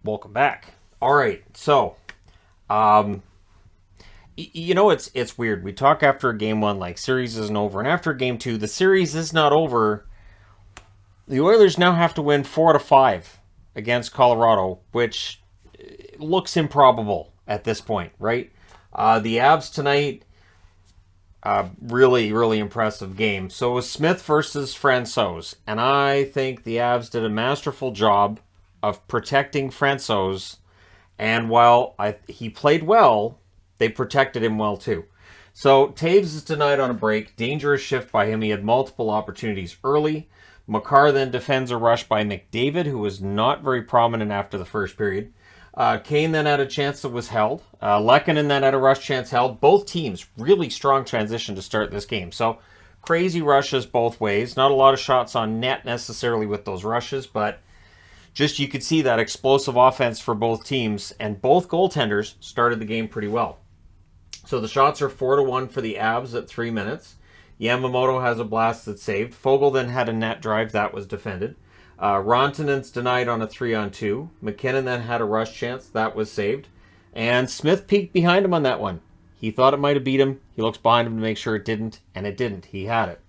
Welcome back. All right, so um, it's weird. We talk after game one like series isn't over, and after game two, the series is not over. The Oilers now have to win 4 out of 5 against Colorado, which looks improbable at this point, right? The Avs tonight, really impressive game. So it was Smith versus Francouz, and I think the Avs did a masterful job of protecting Francouz. And while he played well, they protected him well too. So Taves is denied on a break. Dangerous shift by him. He had multiple opportunities early. Makar then defends a rush by McDavid, who was not very prominent after the first period. Kane then had a chance that was held. Lehkonen then had a rush chance held. Both teams really strong transition to start this game. So crazy rushes both ways. Not a lot of shots on net necessarily with those rushes, but just you could see that explosive offense for both teams, and both goaltenders started the game pretty well. So the shots are 4-1 for the Avs at 3 minutes. Yamamoto has a blast that's saved. Fogle then had a net drive that was defended. Rantanen's denied on a 3-on-2. McKinnon then had a rush chance that was saved. And Smith peeked behind him on that one. He thought it might have beat him. He looks behind him to make sure it didn't, and it didn't. He had it.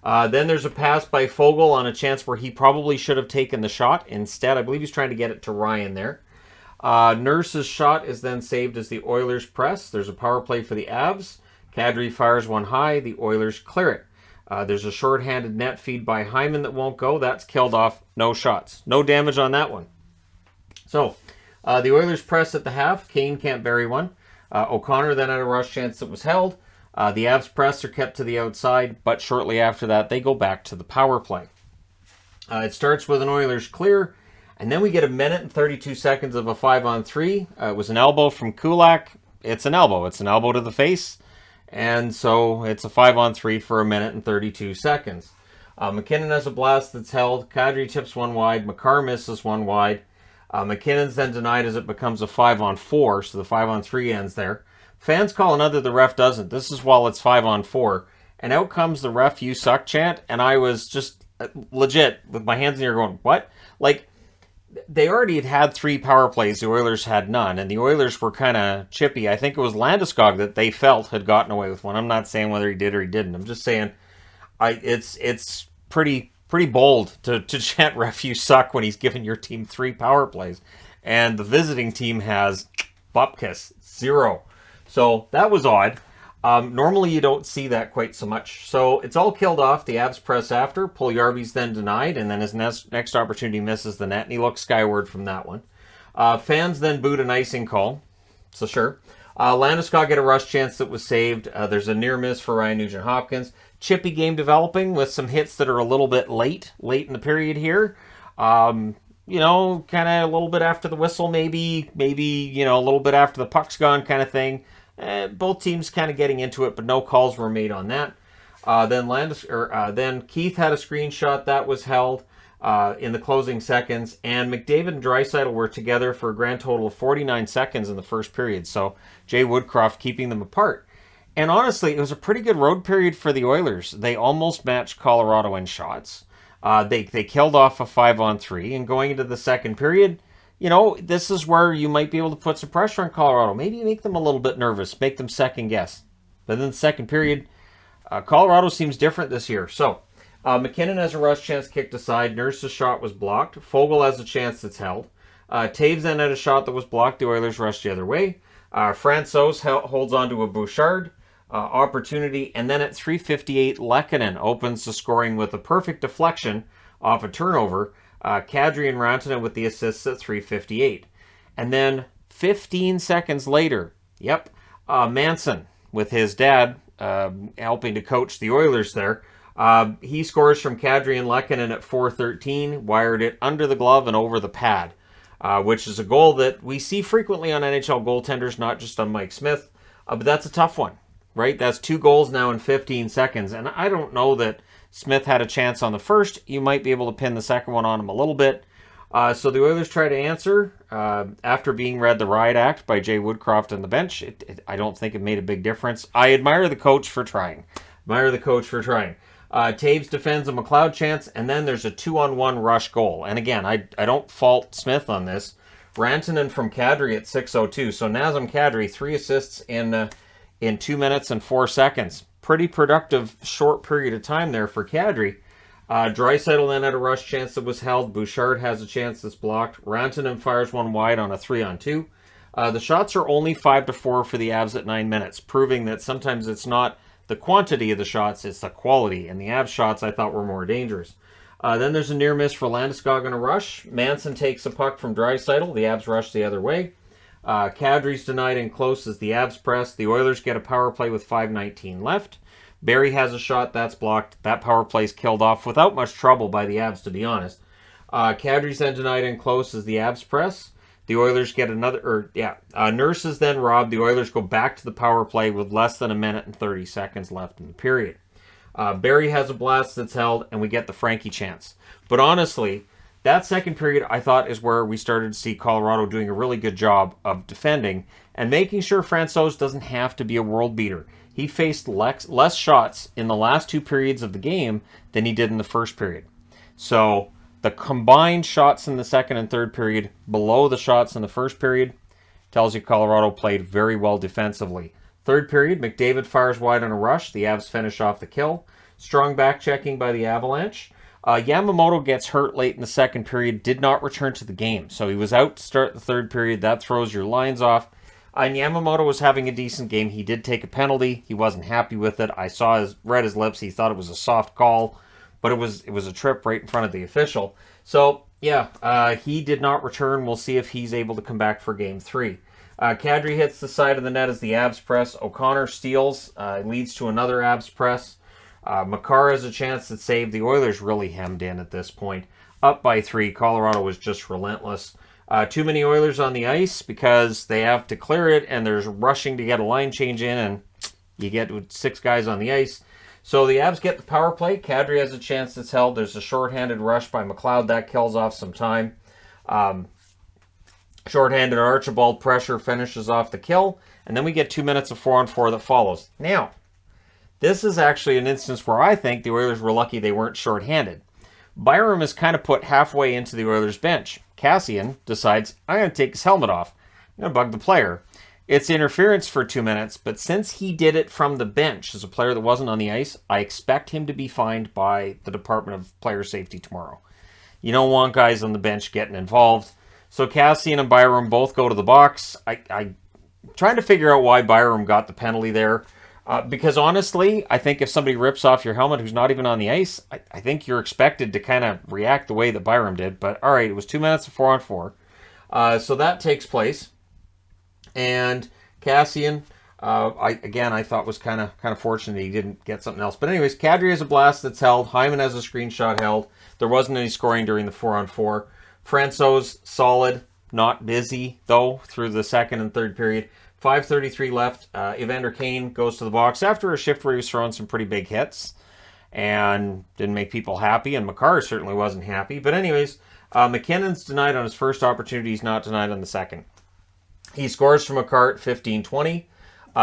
Then there's a pass by Fogle on a chance where he probably should have taken the shot. Instead, I believe he's trying to get it to Ryan there. Nurse's shot is then saved as the Oilers press. There's a power play for the Avs. Kadri fires one high. The Oilers clear it. There's a shorthanded net feed by Hyman that won't go. That's killed off. No shots. No damage on that one. So the Oilers press at the half. Kane can't bury one. O'Connor then had a rush chance that was held. The Avs press are kept to the outside, but shortly after that, they go back to the power play. It starts with an Oilers clear, and then we get a minute and 32 seconds of a 5-on-3. It was an elbow from Kulak. It's an elbow. It's an elbow to the face. And so it's a 5-on-3 for a minute and 32 seconds. McKinnon has a blast that's held. Kadri tips one wide. Makar misses one wide. McKinnon's then denied as it becomes a 5-on-4, so the 5-on-3 ends there. Fans call another, the ref doesn't. This is while it's 5-on-4. And out comes the ref, you suck chant. And I was just legit with my hands in the air going, what? Like, they already had 3 power plays. The Oilers had none. And the Oilers were kind of chippy. I think it was Landeskog that they felt had gotten away with one. I'm not saying whether he did or he didn't. I'm just saying it's pretty bold to chant ref, you suck when he's giving your team 3 power plays. And the visiting team has bupkis, 0. So that was odd. Normally you don't see that quite so much. So it's all killed off. The Avs press after. Puljujarvi's then denied, and then his next opportunity misses the net, and he looks skyward from that one. Fans then booed an icing call. So sure. Landeskog had a rush chance that was saved. There's a near miss for Ryan Nugent-Hopkins. Chippy game developing with some hits that are a little bit late in the period here. Kind of a little bit after the whistle, maybe, a little bit after the puck's gone kind of thing. Both teams kind of getting into it, but no calls were made on that. Then Keith had a screenshot that was held in the closing seconds, and McDavid and Draisaitl were together for a grand total of 49 seconds in the first period. So Jay Woodcroft keeping them apart. And honestly, it was a pretty good road period for the Oilers. They almost matched Colorado in shots. They killed off a 5-on-3, and going into the second period, this is where you might be able to put some pressure on Colorado. Maybe make them a little bit nervous, make them second guess. But in the second period, Colorado seems different this year. So McKinnon has a rush chance kicked aside. Nurse's shot was blocked. Fogle has a chance that's held. Taves then had a shot that was blocked. The Oilers rushed the other way. Francouz holds on to a Bouchard opportunity. And then at 3:58, Lehkonen opens the scoring with a perfect deflection off a turnover. Kadri and Rantanen with the assists at 3:58. And then 15 seconds later, Manson with his dad helping to coach the Oilers there. He scores from Kadri and Lehkonen at 4:13, wired it under the glove and over the pad, which is a goal that we see frequently on NHL goaltenders, not just on Mike Smith. But that's a tough one, right? That's 2 goals now in 15 seconds. And I don't know that Smith had a chance on the first. You might be able to pin the second one on him a little bit. So the Oilers try to answer after being read the riot act by Jay Woodcroft on the bench. I don't think it made a big difference. I admire the coach for trying. Taves defends a McLeod chance, and then there's a 2-on-1 rush goal. And again, I don't fault Smith on this. Rantanen from Kadri at 6:02. So Nazem Kadri, 3 assists in 2 minutes and 4 seconds. Pretty productive short period of time there for Kadri. Draisaitl then had a rush chance that was held. Bouchard has a chance that's blocked. Rantanen fires one wide on a 3-on-2. The shots are only 5-4 for the Avs at 9 minutes, proving that sometimes it's not the quantity of the shots, it's the quality. And the Avs shots I thought were more dangerous. Then there's a near miss for Landeskog on a rush. Manson takes a puck from Draisaitl. The Avs rush the other way. Kadri's denied in close as the Avs press. The Oilers get a power play with 5:19 left. Barrie has a shot that's blocked. That power play's killed off without much trouble by the Avs, to be honest. Kadri's then denied in close as the Avs press. The Oilers get another, Nurse is then robbed. The Oilers go back to the power play with less than 1 minute and 30 seconds left in the period. Barrie has a blast that's held, and we get the Frankie chance. But honestly, that second period I thought is where we started to see Colorado doing a really good job of defending and making sure Francouz doesn't have to be a world beater. He faced less shots in the last 2 periods of the game than he did in the first period. So the combined shots in the second and third period below the shots in the first period tells you Colorado played very well defensively. Third period, McDavid fires wide on a rush. The Avs finish off the kill. Strong back checking by the Avalanche. Yamamoto gets hurt late in the second period, did not return to the game. So he was out to start the third period. That throws your lines off. And Yamamoto was having a decent game. He did take a penalty. He wasn't happy with it. I read his lips. He thought it was a soft call, but it was a trip right in front of the official. So, he did not return. We'll see if he's able to come back for Game 3. Kadri hits the side of the net as the Avs press. O'Connor steals, leads to another Avs press. Makar has a chance that saved. The Oilers really hemmed in at this point. Up by 3. Colorado was just relentless. Too many Oilers on the ice because they have to clear it, and there's rushing to get a line change in, and you get 6 guys on the ice. So the Avs get the power play. Kadri has a chance that's held. There's a shorthanded rush by McLeod. That kills off some time. Shorthanded Archibald pressure finishes off the kill, and then we get 2 minutes of 4-on-4 that follows. Now, this is actually an instance where I think the Oilers were lucky they weren't shorthanded. Byram is kind of put halfway into the Oilers bench. Cassian decides, I'm going to take his helmet off. I'm going to bug the player. It's interference for 2 minutes, but since he did it from the bench as a player that wasn't on the ice, I expect him to be fined by the Department of Player Safety tomorrow. You don't want guys on the bench getting involved. So Cassian and Byram both go to the box. I'm trying to figure out why Byram got the penalty there. Because honestly, I think if somebody rips off your helmet who's not even on the ice, I think you're expected to kind of react the way that Byram did. But all right, it was 2 minutes of 4-on-4. So that takes place. And Cassian, I thought was kind of fortunate he didn't get something else. But anyways, Kadri has a blast that's held. Hyman has a screenshot held. There wasn't any scoring during the 4-on-4. Francouz, solid, not busy, though, through the second and third period. 5:33 left. Evander Kane goes to the box after a shift where he was throwing some pretty big hits and didn't make people happy, and Makar certainly wasn't happy. But anyways, McKinnon's denied on his first opportunity. He's not denied on the second. He scores from Makar at 15:20.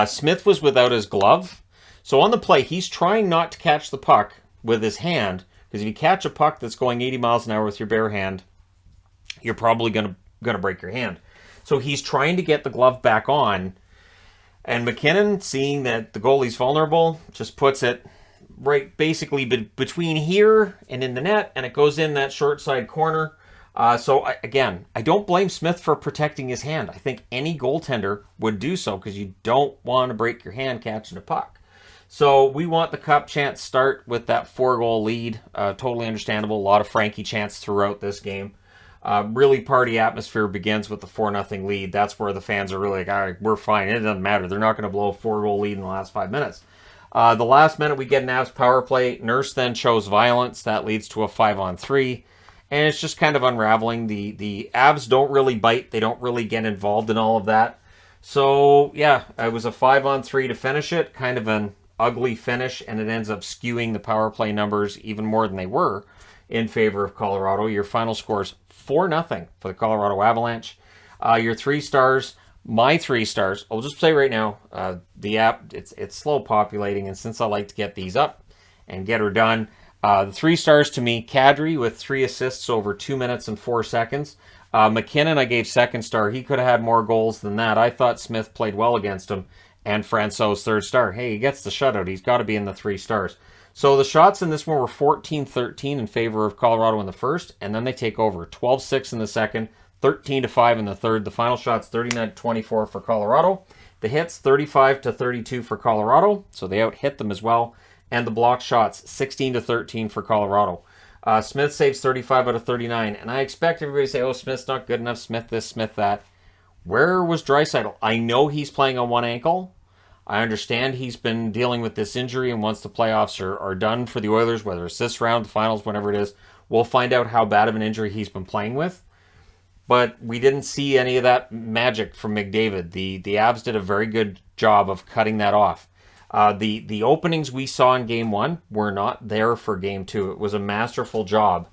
Smith was without his glove. So on the play, he's trying not to catch the puck with his hand, because if you catch a puck that's going 80 miles an hour with your bare hand, you're probably going to break your hand. So he's trying to get the glove back on, and McKinnon, seeing that the goalie's vulnerable, just puts it right basically between here and in the net, and it goes in that short side corner. I don't blame Smith for protecting his hand. I think any goaltender would do so because you don't want to break your hand catching a puck. So we want the Cup chance start with that 4-goal lead. Totally understandable. A lot of Frankie chants throughout this game. Really party atmosphere begins with the 4-0 lead. That's where the fans are really like, all right, we're fine. It doesn't matter. They're not going to blow a 4-goal lead in the last 5 minutes. The last minute, we get an Avs power play. Nurse then shows violence. That leads to a 5-on-3. And it's just kind of unraveling. The Avs don't really bite. They don't really get involved in all of that. So, yeah, it was a 5-on-3 to finish it. Kind of an ugly finish, and it ends up skewing the power play numbers even more than they were in favor of Colorado. Your final score's 4-0 for the Colorado Avalanche. Your 3 stars, my 3 stars, I'll just say right now, the app, it's slow populating, and since I like to get these up and get her done, the 3 stars to me, Kadri with 3 assists over 2 minutes and 4 seconds. McKinnon, I gave second star. He could have had more goals than that. I thought Smith played well against him. And Francouz, third star. Hey, he gets the shutout. He's got to be in the 3 stars. So the shots in this one were 14-13 in favor of Colorado in the first, and then they take over. 12-6 in the second, 13-5 in the third. The final shots 39-24 for Colorado. The hits 35-32 for Colorado, so they out-hit them as well. And the block shots 16-13 for Colorado. Smith saves 35 out of 39, and I expect everybody to say, oh, Smith's not good enough, Smith this, Smith that. Where was Draisaitl? I know he's playing on one ankle. I understand he's been dealing with this injury, and once the playoffs are done for the Oilers, whether it's this round, the finals, whenever it is, we'll find out how bad of an injury he's been playing with. But we didn't see any of that magic from McDavid. The Avs did a very good job of cutting that off. The openings we saw in Game 1 were not there for Game 2. It was a masterful job.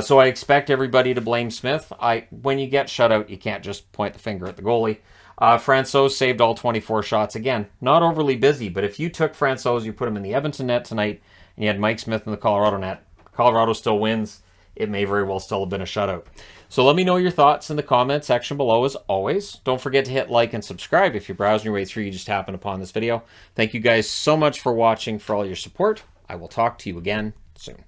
So I expect everybody to blame Smith. When you get shut out, you can't just point the finger at the goalie. Francouz saved all 24 shots. Again, not overly busy, but if you took Francouz, you put him in the Edmonton net tonight, and you had Mike Smith in the Colorado net, Colorado still wins. It may very well still have been a shutout. So let me know your thoughts in the comment section below as always. Don't forget to hit like and subscribe if you're browsing your way through, you just happened upon this video. Thank you guys so much for watching, for all your support. I will talk to you again soon.